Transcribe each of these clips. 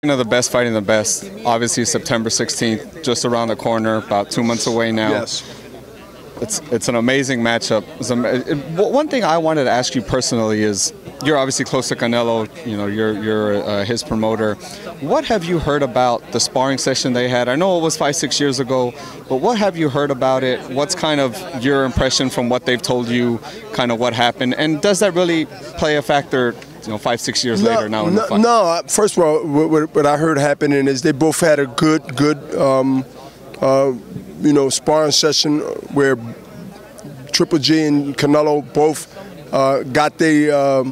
Of the best fighting the best. Obviously, September 16th, just around the corner, about 2 months away now. Yes. It's an amazing matchup. One thing I wanted to ask you personally is, you're obviously close to Canelo. You know, you're his promoter. What have you heard about the sparring session they had? I know it was 5-6 years ago, but what have you heard about it? What's kind of your impression from what they've told you? Kind of what happened, and does that really play a factor? 5-6 years later now in the fight? No. First of all, what I heard happening is they both had a good sparring session where Triple G and Canelo both got I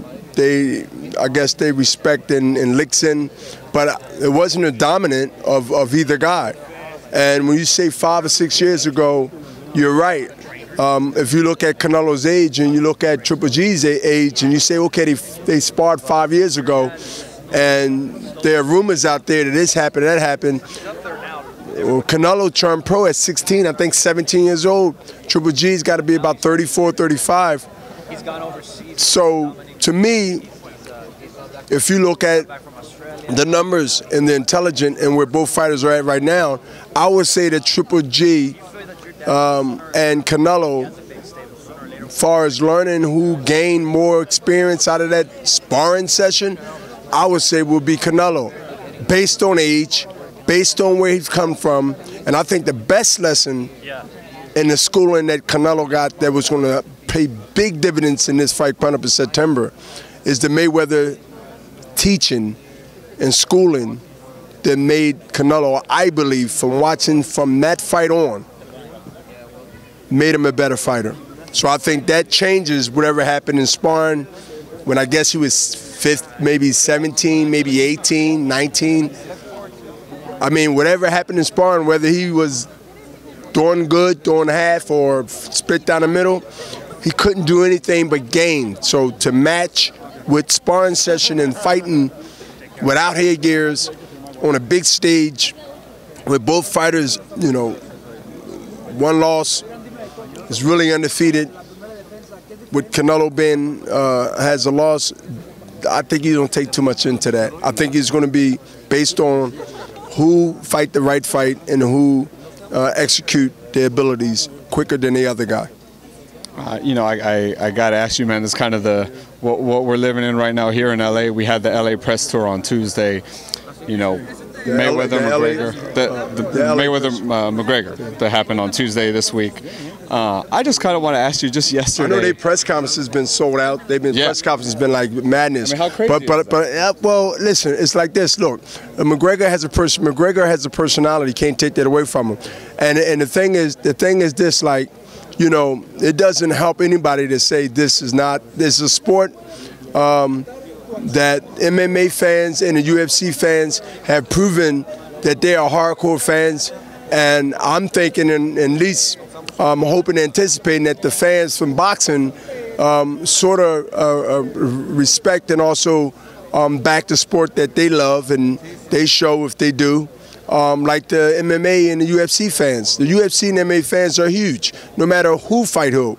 guess they respect and licks in, but it wasn't a dominant of either guy. And when you say 5 or 6 years ago, you're right. If you look at Canelo's age and you look at Triple G's age and you say, okay, they sparred 5 years ago, and there are rumors out there that this happened, that happened. Well, Canelo turned pro at 16, I think 17 years old. Triple G's got to be about 34, 35. So to me, if you look at the numbers and the intelligence and where both fighters are at right now, I would say that Triple G and Canelo, as far as learning who gained more experience out of that sparring session, I would say will be Canelo, based on age, based on where he's come from. And I think the best lesson in the schooling that Canelo got that was going to pay big dividends in this fight coming up in September is the Mayweather teaching and schooling that made Canelo, I believe, from watching from that fight on, made him a better fighter. So I think that changes whatever happened in sparring when I guess he was fifth, maybe 17, maybe 18, 19. I mean, whatever happened in sparring, whether he was doing good, doing half, or split down the middle, he couldn't do anything but gain. So to match with sparring session and fighting without headgears on a big stage with both fighters, one loss, is really undefeated. With Canelo being has a loss, I think you don't take too much into that. I think it's going to be based on who fight the right fight and who execute their abilities quicker than the other guy. I got to ask you, man, it's kind of what we're living in right now here in LA. We had the LA press tour on Tuesday. Mayweather McGregor that happened on Tuesday this week. I just kind of want to ask you, just yesterday. I know their press conference has been sold out. Press conference has been like madness. I mean, how crazy well, listen, it's like this. Look, McGregor has a personality. Can't take that away from him. And the thing is this, like, it doesn't help anybody to say this is a sport that MMA fans and the UFC fans have proven that they are hardcore fans. And I'm thinking, and at least hoping and anticipating that the fans from boxing sort of respect and also back the sport that they love, and they show if they do. Like the MMA and the UFC fans. The UFC and MMA fans are huge, no matter who fight who.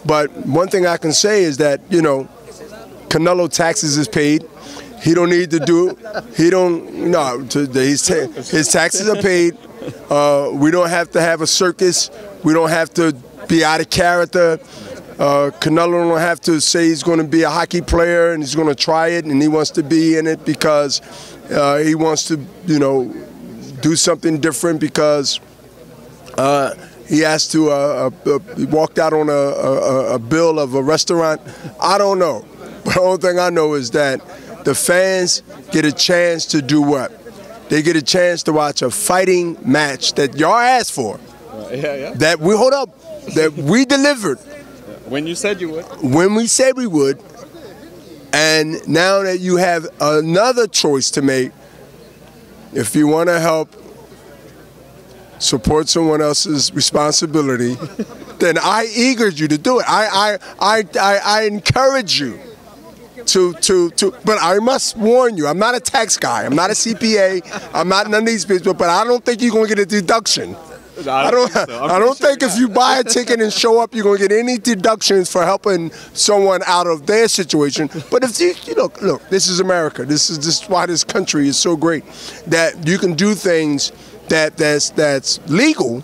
But one thing I can say is that, Canelo taxes is paid. He don't need to do, his taxes are paid. We don't have to have a circus. We don't have to be out of character. Canelo don't have to say he's going to be a hockey player and he's going to try it and he wants to be in it because he wants to, do something different because he has to he walked out on a bill of a restaurant. I don't know. But the only thing I know is that the fans get a chance to do what? They get a chance to watch a fighting match that y'all asked for. That we delivered. When you said you would. When we said we would. And now that you have another choice to make, if you want to help support someone else's responsibility, then I eagered you to do it. I encourage you but I must warn you, I'm not a tax guy, I'm not a CPA, I'm not none of these people, but I don't think you're going to get a deduction. I don't think if you buy a ticket and show up, you're gonna get any deductions for helping someone out of their situation. But if you look, this is America. This is why this country is so great, that you can do things that's legal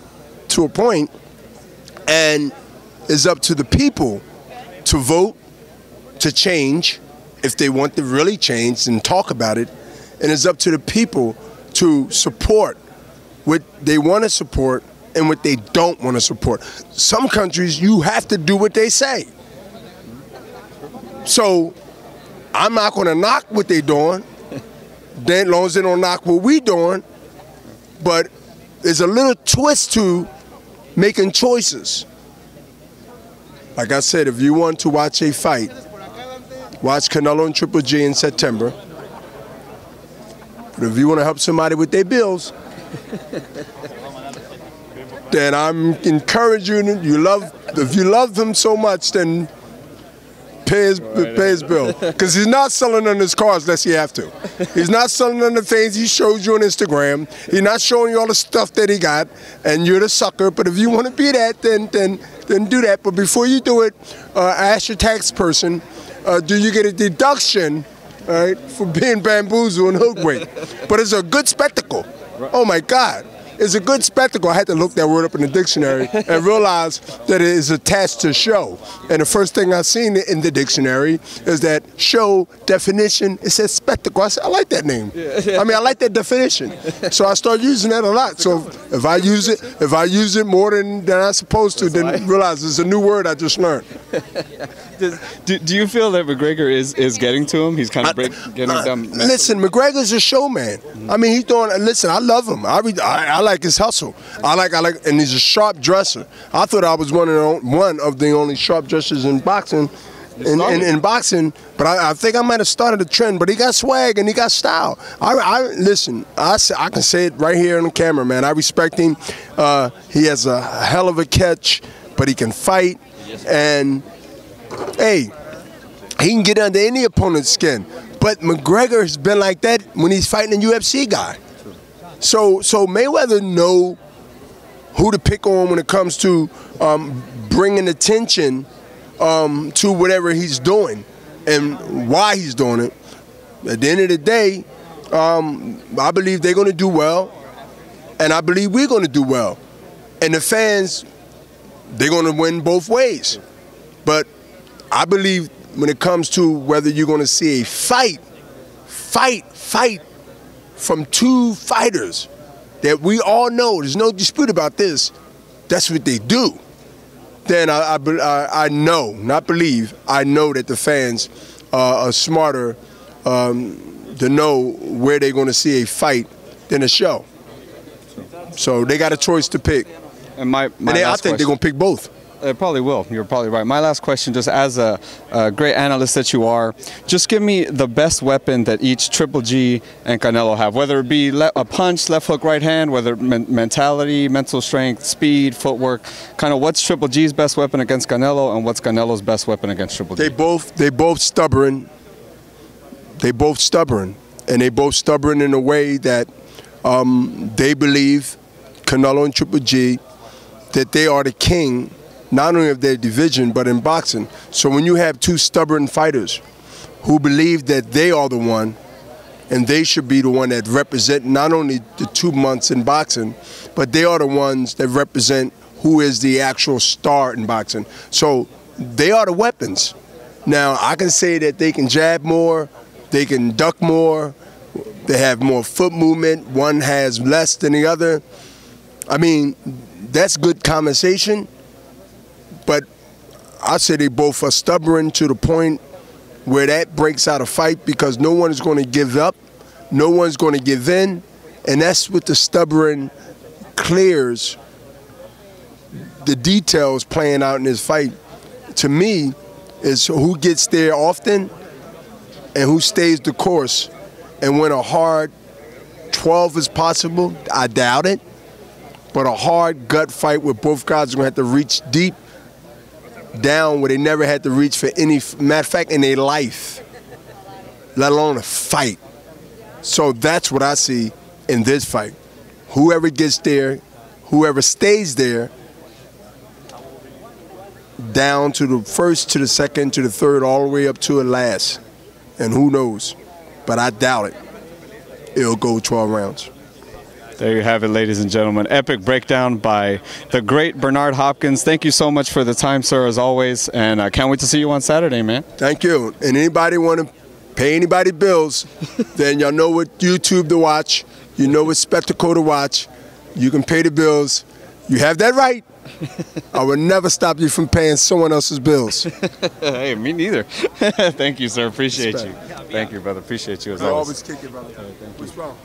to a point, and it's up to the people to vote to change if they want to really change and talk about it, and it's up to the people to support what they want to support and what they don't want to support. Some countries, you have to do what they say. So I'm not going to knock what they're doing, as long as they don't knock what we're doing, but there's a little twist to making choices. Like I said, if you want to watch a fight, watch Canelo and Triple G in September. But if you want to help somebody with their bills, then I'm encouraging you. If you love him so much, then pay his bill. Because he's not selling on his cars unless he have to. He's not selling on the things he shows you on Instagram. He's not showing you all the stuff that he got, and you're the sucker. But if you want to be that, then do that. But before you do it, ask your tax person, do you get a deduction, all right, for being bamboozled and hoodwinked? But it's a good spectacle. Oh my God. It's a good spectacle. I had to look that word up in the dictionary and realize that it is attached to show. And the first thing I seen in the dictionary is that show definition, it says spectacle. I said, I like that name. I mean, I like that definition. So I started using that a lot. So if I use it more than I'm supposed to, then realize it's a new word I just learned. Do you feel that McGregor is getting to him? He's kind of getting them. Listen, McGregor's a showman. I mean, he's doing. Listen, I love him. I like his hustle. I like, and he's a sharp dresser. I thought I was one of the only sharp dressers in boxing. In boxing, but I think I might have started a trend. But he got swag and he got style. Listen. I can say it right here on the camera, man. I respect him. He has a hell of a catch, but he can fight. And hey, he can get under any opponent's skin. But McGregor has been like that when he's fighting a UFC guy. So Mayweather know who to pick on when it comes to bringing attention to whatever he's doing and why he's doing it. At the end of the day, I believe they're going to do well, and I believe we're going to do well. And the fans, they're going to win both ways. But I believe when it comes to whether you're going to see a fight from two fighters that we all know, there's no dispute about this, that's what they do, then I know, not believe, I know that the fans are smarter to know where they're going to see a fight than a show. So they got a choice to pick. And I think they're going to pick both. It probably will. You're probably right. My last question, just as a great analyst that you are, just give me the best weapon that each Triple G and Canelo have, whether it be a punch, left hook, right hand, whether mentality, mental strength, speed, footwork. Kind of what's Triple G's best weapon against Canelo, and what's Canelo's best weapon against Triple G? They both stubborn. They both stubborn, and they both stubborn in a way that they believe, Canelo and Triple G, that they are the king, not only of their division, but in boxing. So when you have two stubborn fighters who believe that they are the one, and they should be the one that represent not only the 2 months in boxing, but they are the ones that represent who is the actual star in boxing. So they are the weapons. Now, I can say that they can jab more, they can duck more, they have more foot movement, one has less than the other. I mean, that's good conversation. But I say they both are stubborn to the point where that breaks out a fight, because no one is going to give up, no one's going to give in, and that's what the stubborn clears the details playing out in this fight. To me, is who gets there often and who stays the course. And when a hard 12 is possible, I doubt it, but a hard gut fight where both guys are going to have to reach deep down where they never had to reach for any, matter of fact, in their life, let alone a fight. So that's what I see in this fight. Whoever gets there, whoever stays there, down to the first, to the second, to the third, all the way up to the last. And who knows? But I doubt it. It'll go 12 rounds. There you have it, ladies and gentlemen. Epic breakdown by the great Bernard Hopkins. Thank you so much for the time, sir, as always. And I can't wait to see you on Saturday, man. Thank you. And anybody want to pay anybody bills, then y'all know what YouTube to watch. You know what Spectacle to watch. You can pay the bills. You have that right. I would never stop you from paying someone else's bills. Hey, me neither. Thank you, sir. Appreciate you. Thank you, brother. Appreciate you as always. Always kick it, brother. What's wrong?